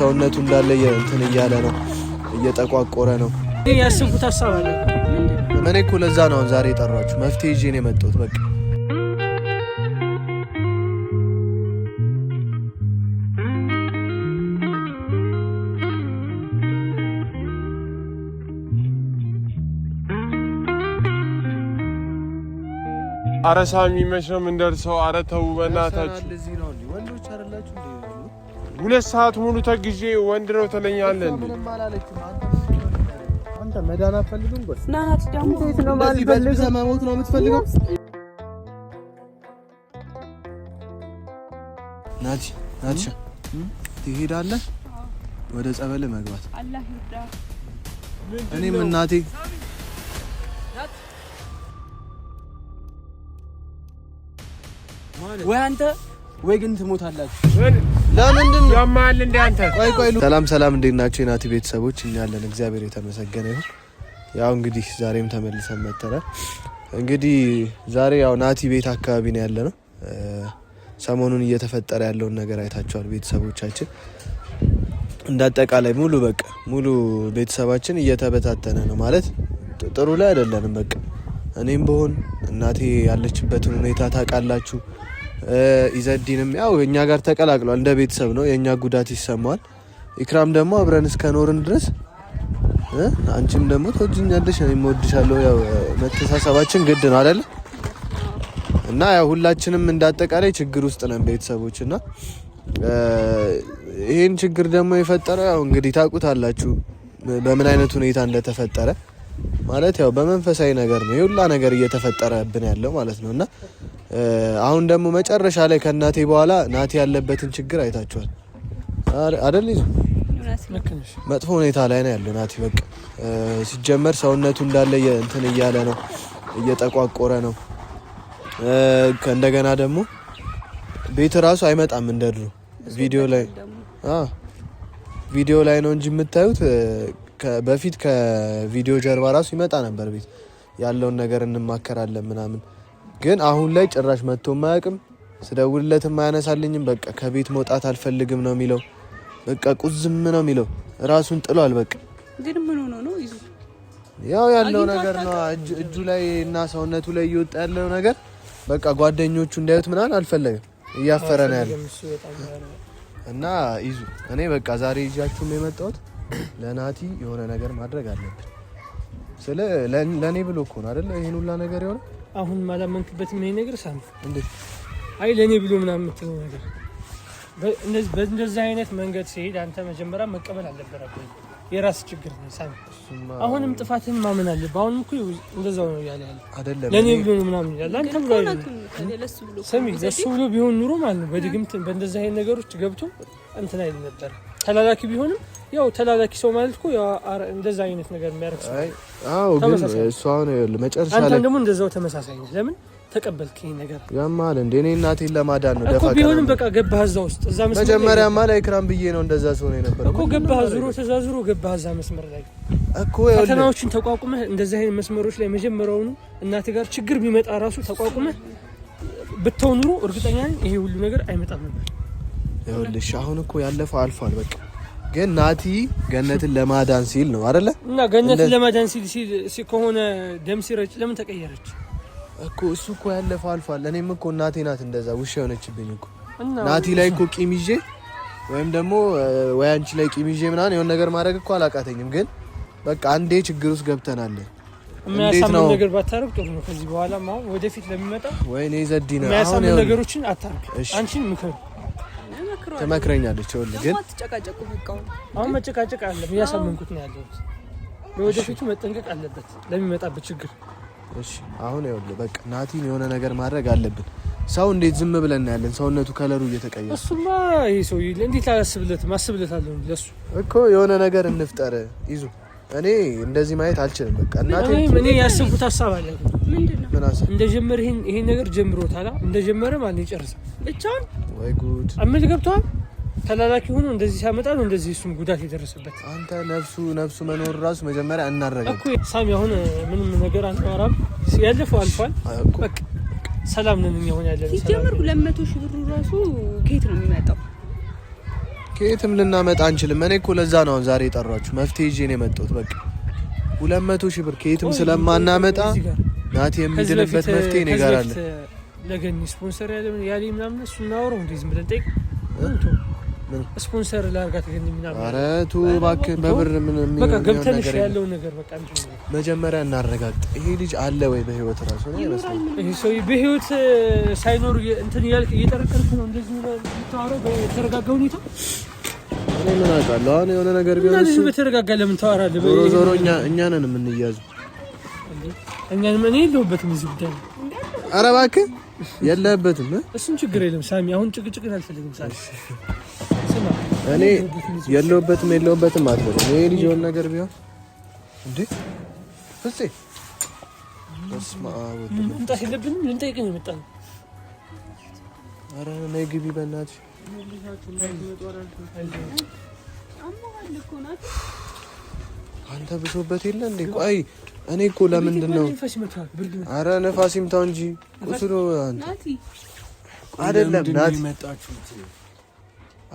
ሰውነቱ እንዳለ እንትን እያለ ነው እየጠቋቆረ ነው። ያስቡት ሐሳብ አለ። እኔ እኮ ለዛ ነው ዛሬ የጠራችሁ መፍትሄ ይዤ ነው የመጣሁት። በቃ አረ ሳሚ መቼም እንደርሰው። አረ ተው በእናታችሁ። ለዚህ ነው እንዴ ወንዶች አይደላችሁ እንዴ? 2 ሰዓት ሙሉ ተግዤ ወንድ ነው ትለኛለህ እንዴ? አንተ መዳን አትፈልግም? ቆይ ናት ደግሞ እንዴት ነው ማለት በልብሰ መሞት ነው የምትፈልገው? ናቲ ትሄዳለህ ወደ ጸበል መግባት። አላህ ይርዳ። እኔም እናቴ ወይ አንተ ወይ ግን ትሞታላችሁ። ለምንድን ነው ያማል እንደ አንተ? ቆይ ሰላም እንዴት ናችሁ የናቲ ቤተሰቦች? እኛ ያለን እግዚአብሔር የተመሰገነ ይሁን። ያው እንግዲህ ዛሬም ተመልሰን መጥተናል። እንግዲህ ዛሬ ያው ናቲ ቤት አካባቢ ነው ያለነው። ሰሞኑን እየተፈጠረ ያለውን ነገር አይታችኋል ቤተሰቦቻችን። እንዳጠቃላይ ሙሉ ቤተሰባችን እየተበታተነ ነው ማለት ጥሩ ላይ አይደለንም። በቃ እኔም በሆን እናቴ ያለችበትን ሁኔታ ታውቃላችሁ። ኢዘዲንም ያው እኛ ጋር ተቀላቅሏል። እንደ ቤተሰብ ነው የኛ ጉዳት ይሰማዋል። ኢክራም ደግሞ አብረን እስከኖርን ድረስ አንቺም ደግሞ ተወጂኛለሽ እኔም እወድሻለሁ። ያው መተሳሰባችን ግድ ነው አይደል? እና ያው ሁላችንም እንዳጠቃላይ ችግር ውስጥ ነን ቤተሰቦችና ይሄን ችግር ደግሞ የፈጠረው ያው እንግዲህ ታውቁታላችሁ በምን አይነት ሁኔታ እንደተፈጠረ ማለት ያው በመንፈሳዊ ነገር ነው የሁላ ነገር እየተፈጠረብን ያለው ማለት ነውና አሁን ደግሞ መጨረሻ ላይ ከናቴ በኋላ ናቲ ያለበትን ችግር አይታችኋል አይደል? መጥፎ ሁኔታ ላይ ነው ያለው ናቲ። በቃ ሲጀመር ሰውነቱ እንዳለ እንትን እያለ ነው እየጠቋቆረ ነው። እንደገና ደግሞ ቤት ራሱ አይመጣም እንደድሮ ቪዲዮ ላይ ነው እንጂ የምታዩት በፊት ከቪዲዮ ጀርባ ራሱ ይመጣ ነበር ቤት ያለውን ነገር እንማከራለን ምናምን። ግን አሁን ላይ ጭራሽ መጥቶ ማያውቅም። ስደውልለትም አያነሳልኝም። በቃ ከቤት መውጣት አልፈልግም ነው የሚለው። በቃ ቁዝም ነው የሚለው። ራሱን ጥሏል። በቃ ግን ምን ሆኖ ነው ይዙ ያው ያለው ነገር ነው እጁ ላይ እና ሰውነቱ ላይ እየወጣ ያለው ነገር በቃ ጓደኞቹ እንዳዩት ምናምን አልፈለገም። እያፈረ ነው ያለው እና ይዙ እኔ በቃ ዛሬ ይዣችሁ ነው የመጣሁት። ለናቲ የሆነ ነገር ማድረግ አለብን። ለኔ ብሎ እኮ ነው አይደል ይሄን ሁላ ነገር የሆነ አሁን ማላመንክበት ምን ነገር ሳም እንዴ? አይ ለኔ ብሎ ምናምን የምትለው ነገር በእንደዚህ አይነት መንገድ ሲሄድ አንተ መጀመሪያ መቀበል አልነበረብህም። የራስ ችግር ነው ሳም። አሁንም ጥፋትን ማመን አለብህ። አሁንም እኮ እንደዛው ነው ያለ አይደለም ለኔ ብሎ ምናምን ይላል። አንተ ብሎ ሰሚ ለሱ ብሎ ቢሆን ኑሮ ማለት ነው በድግምት በእንደዚህ አይነት ነገሮች ገብቶ እንትን አይል ነበር። ተላላኪ ቢሆንም ያው ተላላኪ ሰው ማለት እኮ ያው እንደዛ አይነት ነገር የሚያደርግ ሰው አዎ። ግን እሱ አሁን መጨረሻ ላይ አንተ ደግሞ እንደዛው ተመሳሳይ ነው። ለምን ተቀበልክ ይሄን ነገር? ያማል እንዴ? እኔ እናቴን ለማዳን ነው እኮ ቢሆንም በቃ ገባህ እዛ ውስጥ እዛ መስመር መጀመሪያ ማለት ኢክራም ብዬ ነው እንደዛ ሰው ነው የነበረው እኮ ገባህ ዙሮ ተዛዝሮ ገባህ እዛ መስመር ላይ እኮ ፈተናዎችን ተቋቁመህ እንደዚህ አይነት መስመሮች ላይ መጀመሪያውኑ እናቴ ጋር ችግር ቢመጣ ራሱ ተቋቁመህ ብትተው ኑሮ እርግጠኛ ነኝ ይሄ ሁሉ ነገር አይመጣም ነበር። ይኸውልሽ አሁን እኮ ያለፈው አልፏል በቃ። ግን ናቲ ገነትን ለማዳን ሲል ነው አይደለ? እና ገነትን ለማዳን ሲል ከሆነ ደም ሲረጭ ለምን ተቀየረች እኮ? እሱ እኮ ያለፈው አልፏል። እኔም እኮ እናቴ ናት እንደዛ ውሻ የሆነችብኝ እኮ። ናቲ ላይ እኮ ቂም ይዤ ወይም ደግሞ ወይ አንቺ ላይ ቂም ይዤ ምናምን የሆነ ነገር ማድረግ እኮ አላቃተኝም። ግን በቃ አንዴ ችግር ውስጥ ገብተናል። እንዴት ነው ነገር ባታረግ ጥሩ ነው። ከዚህ በኋላ ማው ወደፊት ለሚመጣ ወይኔ ዘዲና አሁን ነገሮችን አታርግ። አንቺን ምክር ተመክረኛለች። ግን አትጨቃጨቁ። በቃው አሁን መጨቃጨቅ አለ። ያሳመንኩት ነው ያለው። ለወደፊቱ መጠንቀቅ አለበት ለሚመጣበት ችግር። እሺ አሁን ይኸውልህ በቃ ናቲን የሆነ ነገር ማድረግ አለብን። ሰው እንዴት ዝም ብለን ያለን? ሰውነቱ ከለሩ እየተቀየረ እሱማ ይሄ ሰው እንዴት ማስብለታለሁ ለሱ እኮ የሆነ ነገር እንፍጠር ይዙ። እኔ እንደዚህ ማየት አልችልም። በቃ እኔ ያስቡት ሐሳብ አለ። ምንድነው እንደጀመረ ይሄን ነገር ጀምሮታል። እንደጀመረ ማለት ይጨርሳል ብቻውን። ወይ ጉድ አምል ገብቷል። ተላላኪ ሆኖ እንደዚህ ሲያመጣ ነው እንደዚህ እሱም ጉዳት የደረሰበት። አንተ ነፍሱ መኖር ራሱ መጀመሪያ እናረጋግጥ እኮ ሳሚ። አሁን ምንም ነገር አንተዋራም። ያለፈው አልፏል። በቃ ሰላም ነን እኛ ሆነ ያለን። ሲጀምር 200 ሺህ ብሩ ራሱ ከየት ነው የሚመጣው? ከየትም ልናመጣ አንችልም። እኔ እኮ ለዛ ነው አሁን ዛሬ የጠራችሁ መፍትሄ ይዤ ነው የመጣሁት። በቃ 200,000 ብር ከየትም ስለማናመጣ ናቲ የሚድንበት መፍትሄ እኔ ጋር አለ። ለገኒ ስፖንሰር ያለ ምናምን እሱ እናወራው እንዴ ዝም ብለን ጠይቅ ስፖንሰር ላርጋት ገኒ ምናምን። ኧረ ተው እባክህ በብር ምን በቃ ገብተንሽ ያለው ነገር በቃ እንጂ መጀመሪያ እናረጋግጥ። ይሄ ልጅ አለ ወይ በህይወት ራሱ ነው ይመስላል። ይሄ ሰው በህይወት ሳይኖር እንትን ያልክ እየጠረጠርክ ነው እንደዚህ ነው የምታወራው በተረጋጋ ሁኔታ። እኔ ምን አውቃለሁ አሁን የሆነ ነገር ቢሆን እሱ በተረጋጋ ለምን ታወራለህ? ዞሮ እኛ ነን የምንያዘው። እኛንም እኔ የለሁበትም እዚህ ጉዳይ። ኧረ እባክህ የለህበትም። እሱም ችግር የለም ሳሚ። አሁን ጭቅጭቅን አልፈልግም ሳሚ። እኔ የለሁበትም አትበል። ይሄ ልጅ የሆነ ነገር ቢሆን እንዴ ፍፄ በስመ አብ መምጣት የለብንም። ልንጠይቅ ነው የመጣነው። ኧረ ነይ ግቢ በእናትሽ። አንተ ብሶበት የለ እንዴ? ቆይ እኔ እኮ ለምንድን ነው? ኧረ ነፋስ ይምታው እንጂ ቁስሉ አንተ አይደለም ናቲ።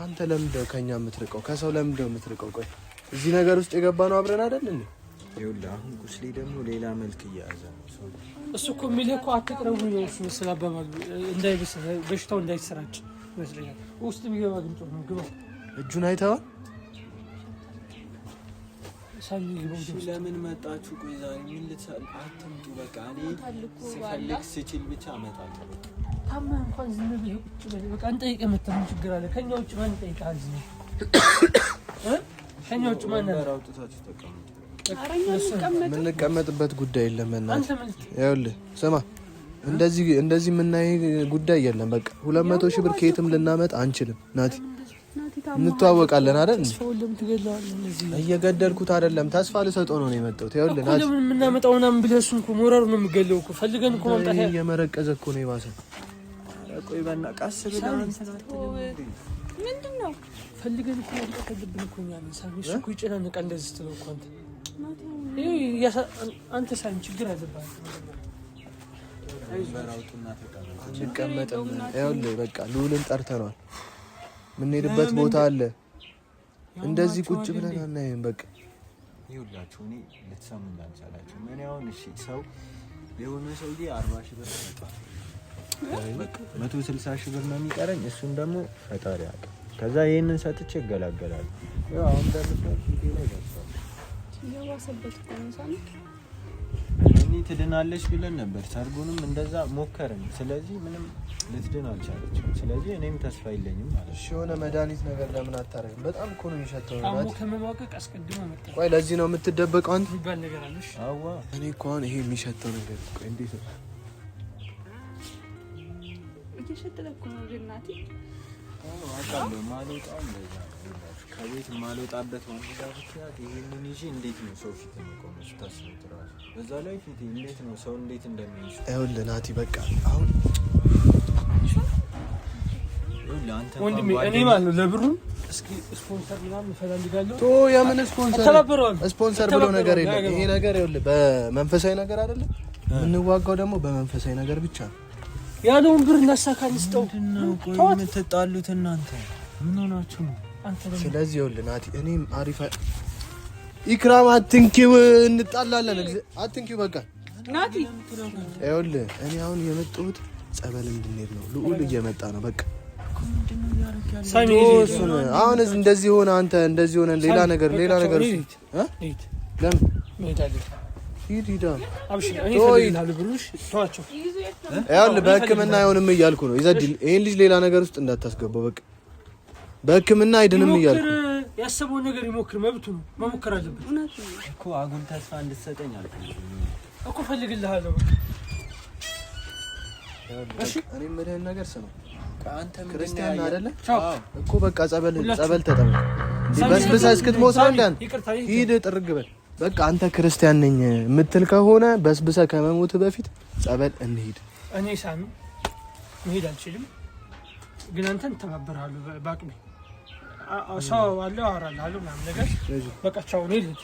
አንተ ለምንድን ነው ከኛ የምትርቀው? ከሰው ለምንድን ነው የምትርቀው? ቆይ እዚህ ነገር ውስጥ የገባ ነው አብረን አይደል እንዴ? ይኸውልህ አሁን ቁስሌ ደግሞ ሌላ መልክ እየያዘ ነው። እሱ እኮ የሚልህ እኮ አትቅረቡ ነው እሱ መሰል አባባሉ እንዳይብስ በሽታው እንዳይሰራጭ ይመስለኛል። ውስጥ የሚገባ ድምፅ ነው። ግባ እጁን አይተኸዋል? ሳሚ ግባ። ለምን መጣችሁ? ቆይ ዛሬ ምን ልትሰሩ? አትምጡ። በቃ እኔ ስፈልግ ስችል ብቻ እመጣለሁ። ታማ እንኳን ዝም ብለህ ቁጭ በል። በቃ እንጠይቅህ መተህ ምን ችግር አለ? ከኛ ውጭ ማን ይጠይቃል? ዝም ከኛ ውጭ ማን አለ? አውጥታችሁ ተቀመጡ። የምንቀመጥበት ጉዳይ የለም። ይኸውልህ ስማ፣ እንደዚህ የምናይ ጉዳይ የለም። በቃ 200,000 ብር ከየትም ልናመጣ አንችልም። ናቲ እንተዋወቃለን አይደል? እየገደልኩት አይደለም፣ ተስፋ ልሰጠው ነው የመጣሁት። ይኸውልህ ናቲ ለምን የምናመጣው ምናምን ብለህ እሱን እኮ ሞራሩ ነው የምገለው እኮ ፈልገን እኮ ማምጣት እየመረቀዘ እኮ ነው የባሰው። ቆይ በእናትህ ቀስ ብለህ ምንድን ነው ፈልገን እኮ ማምጣት አለብን እኮ እኛ ነን። ሳሚ እሱ እኮ ይጨናነቃል እንደዚህ ስትለው እኮ አንተ ሳሚ ችግር አለብህ። አንቀመጥም። ይኸውልህ በቃ ልዑልን ጠርተነዋል። የምንሄድበት ቦታ አለ። እንደዚህ ቁጭ ብለን አናይም። በቃ ይኸውላችሁ እኔ ልትሰሙኝ አልቻላችሁም። እኔ አሁን እሺ ሰው የሆነ ሰውዬ 40,000 ብር ሰጥቷል። 160,000 ብር ነው የሚቀረኝ። እሱን ደግሞ ፈጣሪ ያውቃል። ከዛ ይሄንን ሰጥቼ እገላገላለሁ። ያው አሁን እንደምታውቁት ፊቴ ላይ ደርሷል። ያዋሰበት ቆንሳን እኔ ትድናለች ብለን ነበር። ሰርጉንም እንደዛ ሞከርን። ስለዚህ ምንም ልትድን አልቻለችም። ስለዚህ እኔም ተስፋ የለኝም ማለት ነው። እሺ የሆነ መድኃኒት ነገር ለምን አታረግም? በጣም እኮ ነው የሚሸተው። አሞ ከመዋቀቅ አስቀድሞ መጣ። ቆይ ለዚህ ነው የምትደበቀው አንተ? የሚባል ነገር አለሽ? አዋ እኔ እኮ አሁን ይሄ የሚሸተው ነገር ቆይ እንዴት ነው እየሸተለ እኮ ነው እናቴ። አውቃለሁ ማልወጣው እንደዛ ነው። ከቤት ማልወጣበት ዋንዛ ብቻት ይሄንን ይዤ እንዴት ነው ሰው ፊት የምቆመው? ስታስቡት እራሱ በዛ ላይ ፊት እንዴት ነው ሰው እንዴት እንደሚይዝ ይኸውልህ ናቲ በቃ አሁን ወንድሜ እኔ ማለት ነው ለብሩ እስኪ ስፖንሰር ምናምን እፈልጋለሁ። ቶ የምን ስፖንሰር ብሎ ነገር የለም። ይሄ ነገር ይኸውልህ በመንፈሳዊ ነገር አይደለም የምንዋጋው፣ ደግሞ በመንፈሳዊ ነገር ብቻ ነው። ያለውን ብር እናሳካን ስጠው። ቆይ የምትጣሉት እናንተ ምን ሆናችሁ ነው? ስለዚህ ይኸውልህ ናቲ እኔም አሪፍ ኢክራም አትንኪው፣ እንጣላለን። አትንኪው በቃ ናቲ። ይኸውልህ እኔ አሁን የመጣሁት ጸበል እንድንሄድ ነው። ልዑል እየመጣ ነው። በቃ ሳሚ አሁን እንደዚህ ሆነ፣ አንተ እንደዚህ ሆነ፣ ሌላ ነገር ለምን ሂድ አብሽር እኔ ፈልግልሃለሁ ብሩሽ ተዋቸው። ይኸውልህ በሕክምና አይሆንም እያልኩ ነው። ይዘድል ይሄን ልጅ ሌላ ነገር ውስጥ እንዳታስገባው። በቃ በሕክምና አይድንም እያልኩ ያሰበውን ነገር ይሞክር፣ መብቱ ነው፣ መሞከር አለበት እኮ። አጉል ተስፋ እንድትሰጠኝ አልፈልግም እኮ ፈልግልሃለሁ። እሺ እኔ የምልህን ነገር ስማ። አንተ ምን ክርስቲያን አይደለ እኮ? በቃ ጸበል ተጠመቅ። በስብሰህ እስክትሞት ነው እንዳን ሂድ ጥርግ በል። በቃ አንተ ክርስቲያን ነኝ የምትል ከሆነ በስብሰህ ከመሞት በፊት ጸበል እንሂድ። እኔ ሳሚ መሄድ አልችልም፣ ግን አንተን ተባበርሃለሁ በአቅሜ። ሰው አለ አወራልሃለሁ ምናምን ነገር። በቃ ቻው። እኔ ልጅ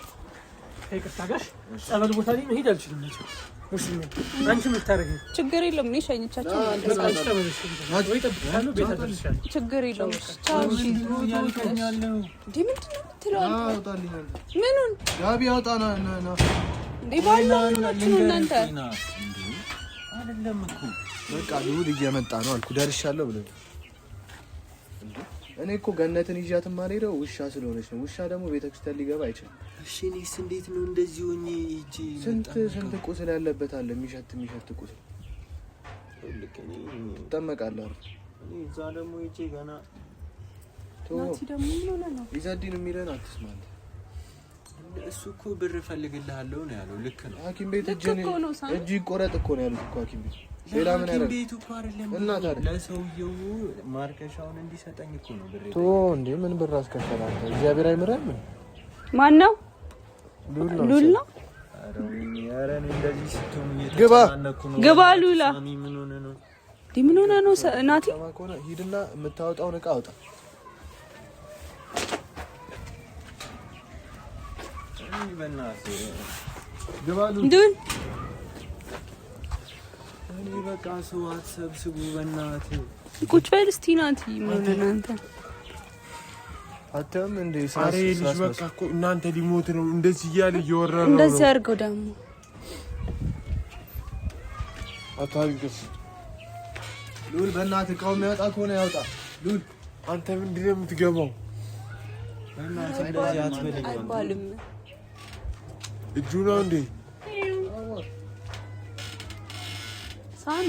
ይቅርታ ጋሽ ጸበል ቦታ ላይ መሄድ አልችልም እንጂ ሙስሊም አንቺ ምን ታረጊ ችግር የለም እኔ ሸኝቻቸው ችግር የለም ቻውሽ ያለው ምንድን ነው የምትለው ምኑን ጋቢ አውጣና እንዴ ባለው ነው እናንተ አይደለም እኮ በቃ ልውል እየመጣ ነው አልኩ ደርሻለሁ ብለህ እኔ እኮ ገነትን ይዣት ማልሄደው ውሻ ስለሆነች ነው። ውሻ ደግሞ ቤተክርስቲያን ሊገባ አይችልም። እሺ እኔስ እንዴት ነው እንደዚህ ሆኜ እጂ ስንት ቁስል ያለበት አለ የሚሸት ቁስል ትጠመቃለህ። እኔ እዛ ደግሞ እጂ ገና ናቲ ደግሞ ምን ሆነ ነው ኢዛዲን የሚለን አትስማ። እሱ እኮ ብር ፈልግልሃለሁ ነው ያለው። ልክ ነው። ሐኪም ቤት እጅ ይቆረጥ እኮ ነው ያሉት እኮ ሐኪም ቤት ሌላ ምን ያደርግ ቤቱ እኮ አይደለም እና ታዲያ ለሰውየው ማርከሻውን እንዲሰጠኝ እኮ ነው ብር ቶ እንዴ ምን ብር አስከፈላል? እግዚአብሔር አይምረም። ማን ነው? ሉል ነው። ኧረ እኔ እንደዚህ ስትሆን እየተጨናነኩ ነው። ግባ ሉላ ምን ሆነ ነው? ምን ሆነ ነው ናቲ? ከሆነ ሂድና የምታወጣውን ዕቃ አውጣ። እኔ በእናትህ ግባ ሉል ዱን እኔ በቃ ሰው አትሰብስቡ በእናትህ ቁጭ በል እስቲ ናቲ። ምን ሆነ አንተ? አተም እንዴ አሬ ልጅ በቃ እኮ እናንተ ሊሞት ነው እንደዚህ እያለ እየወረረ ነው። እንደዚህ አድርገው ደግሞ አታልቅስ ሉል በእናትህ እቃው የሚያወጣ ከሆነ ያውጣ። ሉል አንተ ምንድን ነው የምትገባው? በእናትህ እንደዚህ አትበለኝ። አይባልም እጁ ነው እንዴ? ሳሚ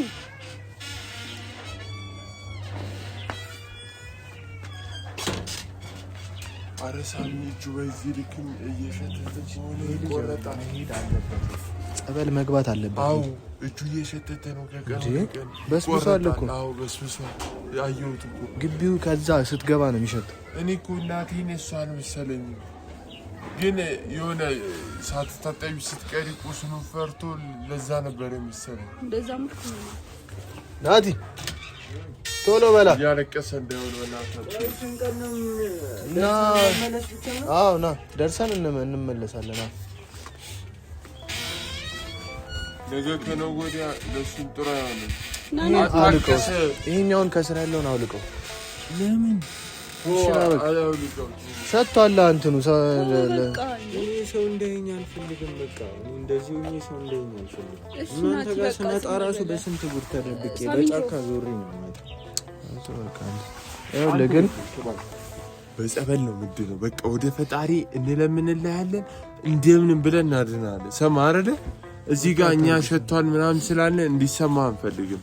አረ ሳሚ እጁ በዚህ ልክም እየሸተተ ሆነ ይቆረጣል። መሄድ አለበት። ጸበል መግባት አለበት። አዎ እጁ እየሸተተ ነው። ከቀን በስብሷል እኮ። አዎ በስብሷል። አየሁት እኮ ግቢው ከዛ ስትገባ ነው የሚሸተው። እኔ እኮ እናቴን እሷን መሰለኝ ግን የሆነ ሳትታጠቢ ስትቀሪ ቁስሉን ፈርቶ ለዛ ነበር የሚሰለው። እንደዛ ምርኩ ናቲ ቶሎ በላ ያለቀሰ እንደሆነ በእናታችሁ እና አዎ ና ደርሰን እንመለሳለን። ነገ ከነገ ወዲያ ለእሱም ጥሩ አይሆንም። ይሄኛውን ከስራ ያለውን አውልቀው። ለምን ሰጥቷል እንትኑ ሰው እንደኛ አልፈልግም። በቃ እንደዚህ ሆኜ ሰው እንደኛ አልፈልግም። እናንተ ጋር ስመጣ እራሱ በስንት ጉድ ተደብቄ በጫካ ዞሬ ነው የምመጣው። ግን በጸበል ነው ምንድነው በቃ ወደ ፈጣሪ እንለምንልሃለን እንደምንም ብለን እናድናለን። ሰማ አይደለ? እዚህ ጋር እኛ ሸቷል ምናምን ስላለ እንዲሰማ አንፈልግም።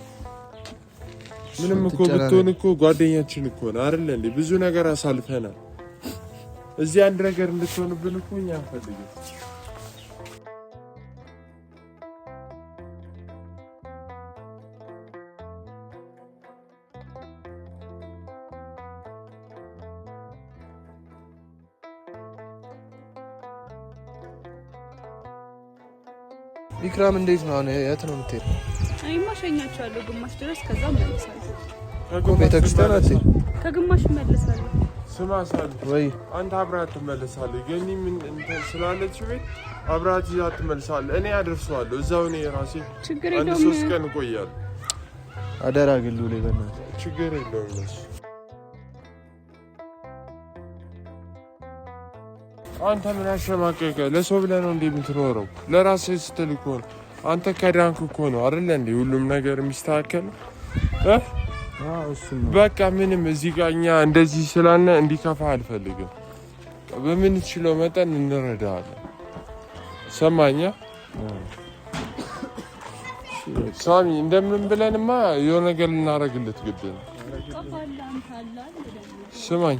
ምንም እኮ ብትሆን እኮ ጓደኛችን እኮ ነው አይደል እንዴ? ብዙ ነገር አሳልፈናል። እዚህ አንድ ነገር እንድትሆንብን እኮ እኛ አንፈልግም። ኢክራም እንዴት ነው? የት ነው የምትሄደው? እኔማ ሸኛቸዋለሁ ግማሽ ድረስ ከዛ እመለሳለሁ። ቤተክርስቲያን አትሄድ? ከግማሽ እመለሳለሁ። ስማ ሳል ወይ አንተ አብራት ትመለሳለህ። ገኒ ምን እንትን ስላለች ቤት አብራት ይዛ ትመለሳለህ። እኔ አደርሰዋለሁ እዛው። እኔ ራሴ አንድ 3 ቀን እቆያለሁ። አደራ ግን ሉሌ በእናትህ ችግር የለውም ለሱ። አንተ ምን አሸማቀቀ? ለሰው ብለህ ነው እንዴ የምትኖረው? ለራስህ ስትል እኮ ነው። አንተ ከዳንክ እኮ ነው አይደል እንዴ ሁሉም ነገር የሚስተካከል በቃ ምንም እዚህ ጋር እኛ እንደዚህ ስላለ እንዲከፋ አልፈልግም። በምንችለው መጠን እንረዳለን። ሰማኛ ሳሚ፣ እንደምን ብለንማ የሆነ ነገር ልናደርግለት ግድ ነው። ስማኝ፣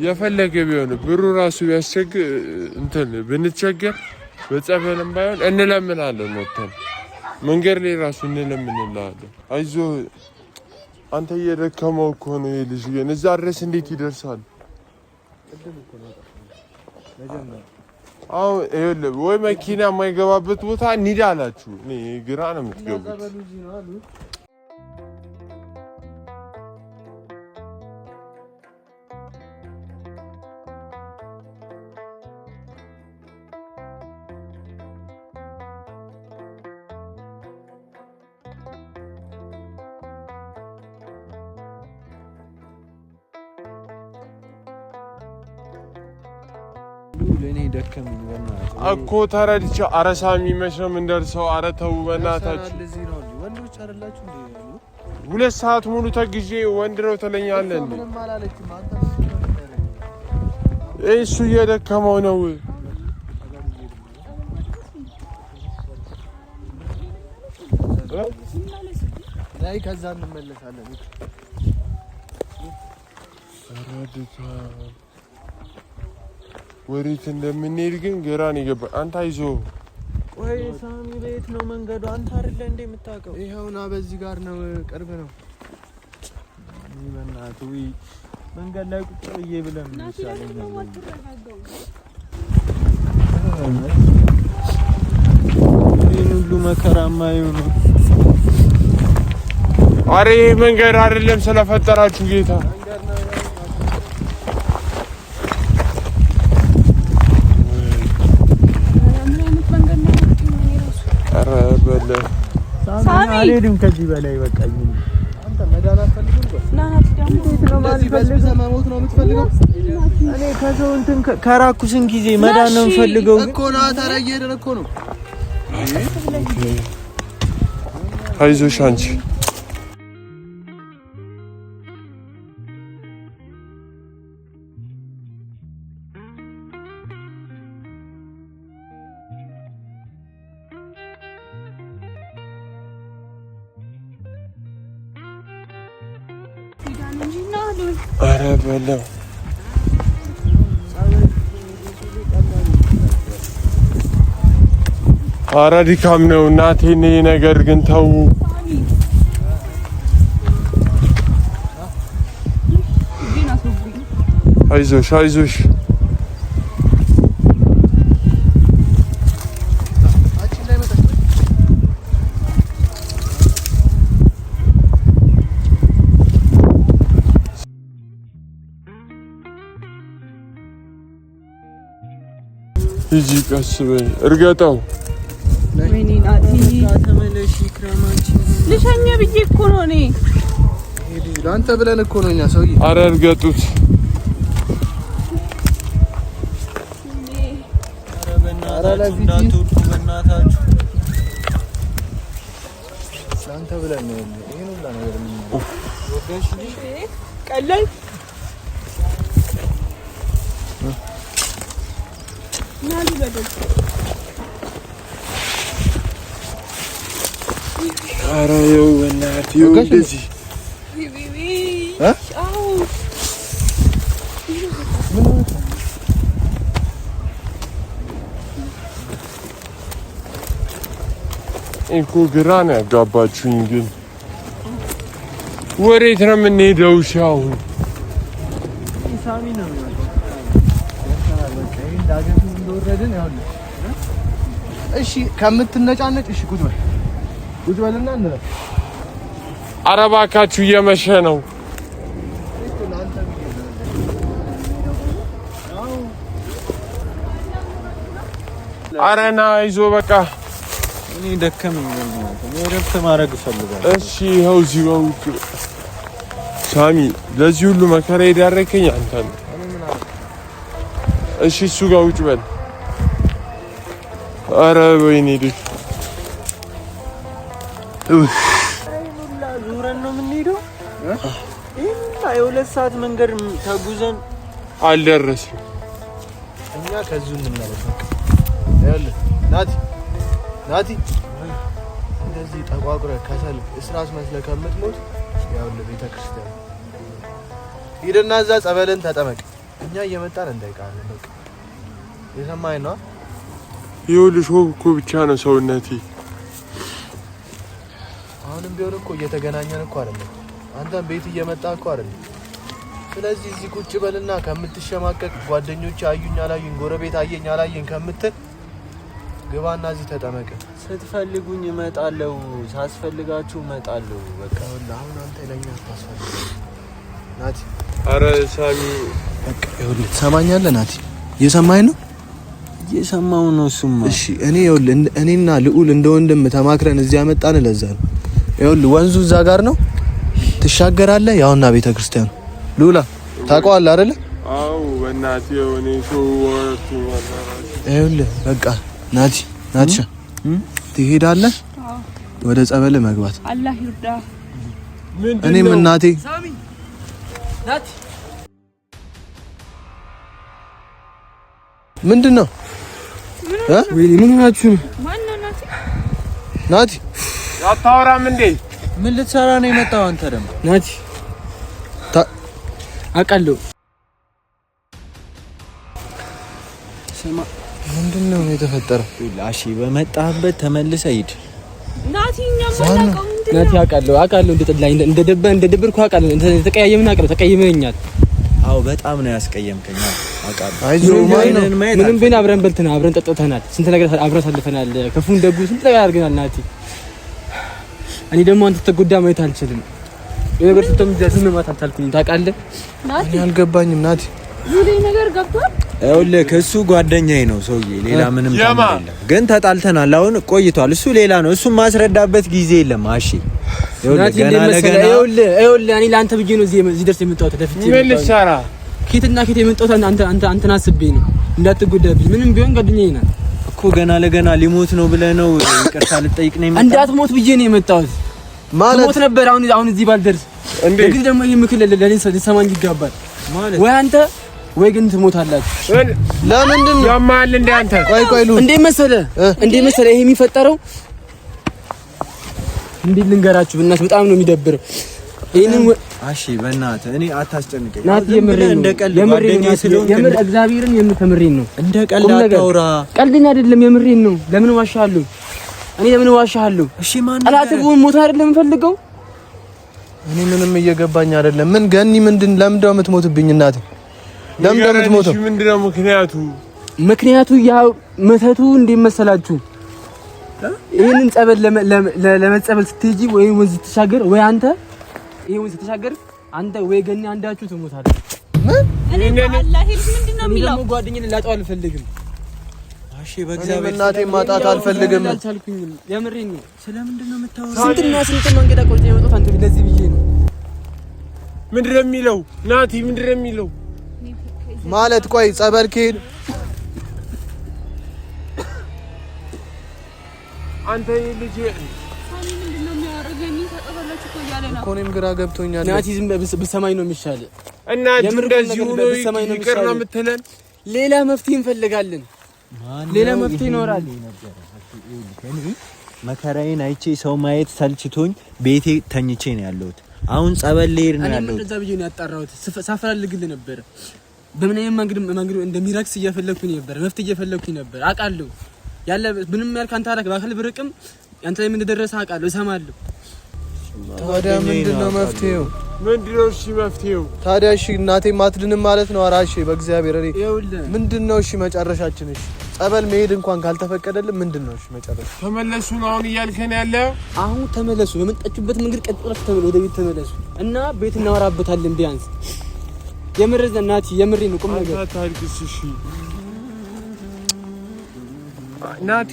የፈለገ ቢሆን ብሩ ራሱ ቢያስቸግር እንትን ብንቸገር በጸበልም ባይሆን እንለምናለን። ወጥተን መንገድ ላይ ራሱ እንለምንልሃለን። አይዞህ አንተ እየደከመው እኮ ነው ይሄ ልጅ። ግን እዛ ድረስ እንዴት ይደርሳል? አሁን ይኸውልህ ወይ መኪና የማይገባበት ቦታ እንሂድ አላችሁ። እኔ ግራ ነው የምትገቡት። ለኔ ደከመኝ በእናትህ እኮ ተረድቼ። ኧረ ሳሚ መች ነው የምንደርሰው? ኧረ ተው በእናታችሁ። እንደዚህ ነው ወንዶች አይደላችሁ እንዴ? 2 ሰዓት ሙሉ ተግዤ ወንድ ነው ትለኛለህ እንዴ? ምንም አላለችም አንተ። እሱ እየደከመው ነው። ላይ ከዛ እንመለሳለን። ወዴት እንደምንሄድ ግን ግራ ነው የገባኝ። አንተ አይዞህ። ቆይ ሳሚ ቤት ነው መንገዱ? አንተ አይደለ እንዴ የምታውቀው? ይኸውና በዚህ ጋር ነው፣ ቅርብ ነው። በእናትህ መንገድ ላይ ቁጭ ብዬ ብለን ይሻለኝ ነበር። ይሄን ሁሉ መከራማ ይሁን። ኧረ ይሄ መንገድ አይደለም ስለፈጠራችሁ ጌታ። ኧረ በለ ሳሚ አልሄድም ከዚህ በላይ በቃኝ። አንተ መዳን አትፈልግም? ነው የምትፈልገው? እኔ ከሰው እንትን ከራኩ ስንት ጊዜ መዳን ነው የምፈልገው እኮ ነው። ታዲያ እየሄድን እኮ ነው። አይዞሽ አንቺ። ኧረ በለው ኧረ ድካም ነው እናቴ። ነገር ግን ተው። አይዞሽ አይዞሽ። ሂጂ ቀስ በይ እርገጠው። ልሸኛ ብዬ እኮ ነው እኔ። ለአንተ ብለን እኮ ነው እኛ ሰውዬ። ኧረ እርገጡት። ለአንተ ብለን ነው ይሄን ሁላ ነገር ቀላል ናሊ በደል። ኧረ ይኸው በእናትህ ይኸው እንደዚህ እኮ ግራ ነው ያጋባችሁኝ። ግን ወዴት ነው የምንሄደው? አሁን ሳሚ ነው እሺ ከምትነጫነጭ እሺ ቁጭ በልና እንረፍ። ኧረ እባካችሁ እየመሸ ነው። ኧረ ና አይዞህ በቃ እኔ ደከመኝ። እረፍት ማድረግ እፈልጋለሁ። እሺ ይኸው እዚህ በውጭ ሳሚ፣ ለዚህ ሁሉ መከራ የዳረከኝ አንተ ነህ። እሺ እሱ ጋር ውጭ በል። ኧረ ወይኔ ልጅ ዙረን ነው የምንሄደው። የ2 ሰዓት መንገድ ተጉዘን አልደረስም። እኛ ከዚሁ እንመለስ። ይኸውልህ ናቲ እንደዚህ ጠቋቁረህ ከሰል እስራስ መስለህ ከምትሞት ይኸውልህ ቤተክርስቲያን ሂድና እዛ ጸበልን ተጠመቅ። እኛ እየመጣን እንዳይቃለን። በቃ የሰማኸኝ ነው። ይኸውልሽ እኮ ብቻ ነው ሰውነቴ። አሁንም ቢሆን እኮ እየተገናኘን እኮ አይደለም። አንተም ቤት እየመጣህ እኮ አይደለም። ስለዚህ እዚህ ቁጭ በልና ከምትሸማቀቅ ጓደኞች አዩኝ አላዩኝ፣ ጎረቤት አየኝ አላየኝ ከምትል ግባና እዚህ ተጠመቅ። ስትፈልጉኝ እመጣለሁ፣ ሳስፈልጋችሁ እመጣለሁ። በቃ አሁን አንተ ለኛ አታስፈልግም ናቲ። ኧረ ሳሚ በቃ ይኸውልህ ትሰማኛለህ ናቲ? እየሰማኸኝ ነው? እየሰማሁ ነው። እሱማ እሺ እኔ ይኸውልህ እኔና ልዑል እንደ ወንድም ተማክረን እዚህ ያመጣን ለዛ ነው። ይኸውልህ ወንዙ እዛ ጋር ነው፣ ትሻገራለህ። ያውና ቤተክርስቲያኑ ልዑላ ታውቀዋለህ አይደለ? አዎ በእናትህ የሆነ ሰው ወርቱ ይኸውልህ በቃ ናትሻ ትሄዳለህ ወደ ጸበል መግባት አላህ ይርዳ። እኔም እናቴ ናቲ ምንድነው ወይ ምን ሆናችሁ ነው? ማነው ናቲ? ናቲ አታወራም እንዴ? ምን ልትሰራ ነው የመጣው አንተ ደግሞ? ናቲ አውቃለሁ። ስማ ምንድነው የተፈጠረው? ላሺ በመጣህበት ተመልሰህ ሂድ። ናቲ እኛም ባላቀው ናቲ አውቃለሁ እንደደበርኩ አውቃለሁ። ተቀያየምን አውቃለሁ። ተቀያየመኛል። አዎ በጣም ነው ያስቀየምከኝ አውቃለሁ። አይዞህ ምንም ቢሆን አብረን በልተናል፣ አብረን ጠጥተናል፣ ስንት ነገር አብረን አሳልፈናል። ከፉን ደጉ ስንት ነገር አድርገናል። ናቲ እኔ ደግሞ አንተ ተጎዳ ማየት አልችልም። የነገር ስትም ማታ አልቻልኩኝ ታውቃለህ። ናቲ አልገባኝም። ናቲ ዙሪ ነገር ገብቷል። ይኸውልህ ከእሱ ጓደኛዬ ነው ሰውዬ፣ ሌላ ምንም የለም። ግን ተጣልተናል፣ አሁን ቆይቷል። እሱ ሌላ ነው፣ እሱን ማስረዳበት ጊዜ የለም። አሺ ይኸውልህ እኔ ለአንተ ብዬ ነው እዚህ ደርስ የመጣሁት። ለፍቼ ምን ልትሰራ ኬትና ኬት የመጣሁት አንተን አስቤ ነው፣ እንዳትጎዳብኝ። ምንም ቢሆን ጓደኛዬ ነህ እኮ። ገና ለገና ሊሞት ነው ብለህ ነው ይቅርታ ልጠይቅ ነው የመጣሁት? እንዳትሞት ብዬ ነው የመጣሁት። ማለት ሞት ነበር አሁን እዚህ ባልደርስ እንግዲህ ደግሞ ይሄ ምክር ለኔ ሊሰማኝ ይገባል። ማለት ወይ አንተ ወይ ግን ትሞታላችሁ። ለምንድን ነው ያማል እንደ አንተ? ቆይ ሉ እንዴ መሰለህ ይሄ የሚፈጠረው እንዴ ልንገራችሁ፣ በእናትህ በጣም ነው የሚደብረው። ይሄንን እሺ በእናትህ እኔ አታስጨንቀኝ። ናቲ የምሬን ነው የምር እግዚአብሔርን የምተምሬን ነው። እንደ ቀልድ አታውራ። ቀልድኛ አይደለም፣ የምሬን ነው። ለምን ዋሻለሁ? እኔ ለምን ዋሻለሁ? እሺ ማን ጠላትህ ብሆን ሞት አይደለም የምፈልገው። እኔ ምንም እየገባኝ አይደለም። ምን ገኒ ምንድን ለምንድነው የምትሞትብኝ? እናቴ ለምንድነው የምትሞተው? ምንድነው ምክንያቱ ያው መተቱ እንዴት መሰላችሁ? ይሄንን ጸበል ለመጸበል ስትሄጂ ወይ ወንዝ ስትሻገር ወይ አንተ ይሄ ወንዝ ስትሻገር አንተ ወይ ገኒ አንዳችሁ ትሞታለህ። እኔ በአላህ ምንድነው የሚለው? ደግሞ ጓደኛዬን ላጣው አልፈልግም። እሺ በእግዚአብሔር እናቴ ማጣት አልፈልግም። አልቻልኩኝም። የምሬን ነው። ስለምንድን ነው የምታወራው? ስንት መንገድ አቆርጬ የመጣሁት አንተ ለዚህ ብዬ ነው። ምንድነው የሚለው? ናቲ ምንድነው የሚለው? ማለት ቆይ ጸበል ከሄድ አንተ ልጅ ሳሚ ምንድነው የሚያወራገኝ? ተቀበላችሁ እኮ እያለ ነው እኮ እኔም ግራ ገብቶኛል። ናቲ ዝም በሰማኝ ነው የሚሻል። እና እንደዚህ ሆኖ ይቅር ነው የምትለን? ሌላ መፍትሄ እንፈልጋለን። ሌላ መፍትሄ ይኖራል። መከራዬን አይቼ ሰው ማየት ሰልችቶኝ ቤቴ ተኝቼ ነው ያለሁት። አሁን ጸበል ልሄድ ነው ያለሁት። እንደዛ ብዬ ነው ያጣራሁት። ሳፈላልግልህ ነበር። በምን አይነት መንገድ እንደሚረክስ እየፈለኩኝ ነበር። መፍትሄ እየፈለኩኝ ነበር። አውቃለሁ ያለ ምንም ያልክ አንተ አላክ ባክል ብርቅም አንተ ላይ ምን እንደደረሰ አውቃለሁ፣ እሰማለሁ። ታዲያ ምንድነው መፍትሄው? ምንድነው እሺ መፍትሄው? ታዲያ እሺ እናቴ ማትድንም ማለት ነው? አራሽ በእግዚአብሔር እኔ ምንድነው እሺ መጨረሻችን? እሺ ጸበል መሄድ እንኳን ካልተፈቀደልን ምንድነው እሺ መጨረሻ? ተመለሱ ነው አሁን እያልከን ያለው? አሁን ተመለሱ፣ በመጣችሁበት መንገድ ቀጥላችሁ ወደ ቤት ተመለሱ እና ቤት እናወራበታለን። ቢያንስ የምር ናቲ የምሬን ነው። ቁም ነገር አታልቅስ። እሺ ናቲ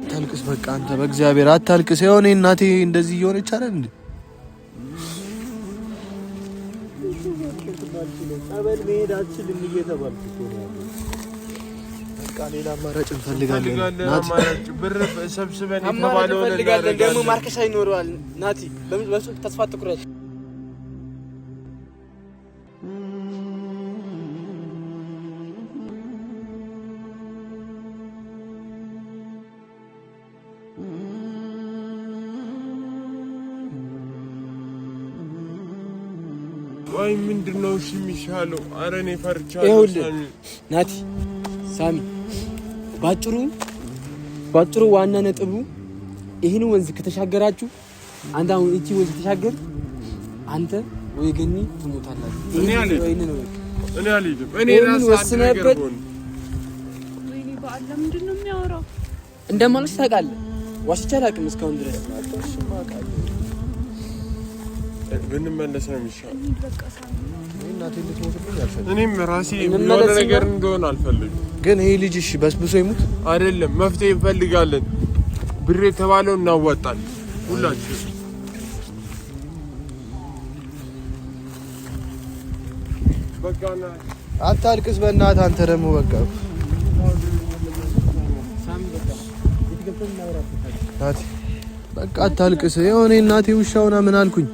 አታልቅስ፣ በቃ አንተ በእግዚአብሔር አታልቅስ። የሆነ እናቴ እንደዚህ እየሆነች አይደል እንዴ? ጸበል መሄድ አትችልም እየተባልኩ ነው። በቃ ሌላ አማራጭ እንፈልጋለን ናቲ። ብር ሰብስበን አማራጭ እንፈልጋለን። ደግሞ ማርከሻ ይኖረዋል ናቲ። በሱ ተስፋ አትቁረጥ። ወይ ምንድነው እሺ የሚሻለው? ኧረ እኔ ፈርቻለሁ ናቲ ሳሚ። ባጭሩ ዋና ነጥቡ ይሄን ወንዝ ከተሻገራችሁ አንተ አሁን እቺ ወንዝ ተሻገር አንተ ወይ ገኒ ትሞታላችሁ። እኔ አልሄድም። እኔ ራሴ ወስነበት። ወይኔ በአላህ ምንድነው የሚያወራው? እንደማልሽ ታውቃለህ። ዋሽቼ አላውቅም እስካሁን ድረስ። ብንመለስ ነው የሚሻለው። በቃ ሳሚ እናቴ ልትሞትብኝ አልፈልግም። እኔም ራሴ የሆነ ነገር እንደሆነ አልፈልግም። ግን ይሄ ልጅ እሺ በስብሶ ይሙት አይደለም፣ መፍትሄ እንፈልጋለን። ብር የተባለው እናዋጣለን ሁላችን። አታልቅስ በእናትህ አንተ ደግሞ በቃ ናቲ በቃ አታልቅስ። የሆነ እናቴ ውሻውና ምን አልኩኝ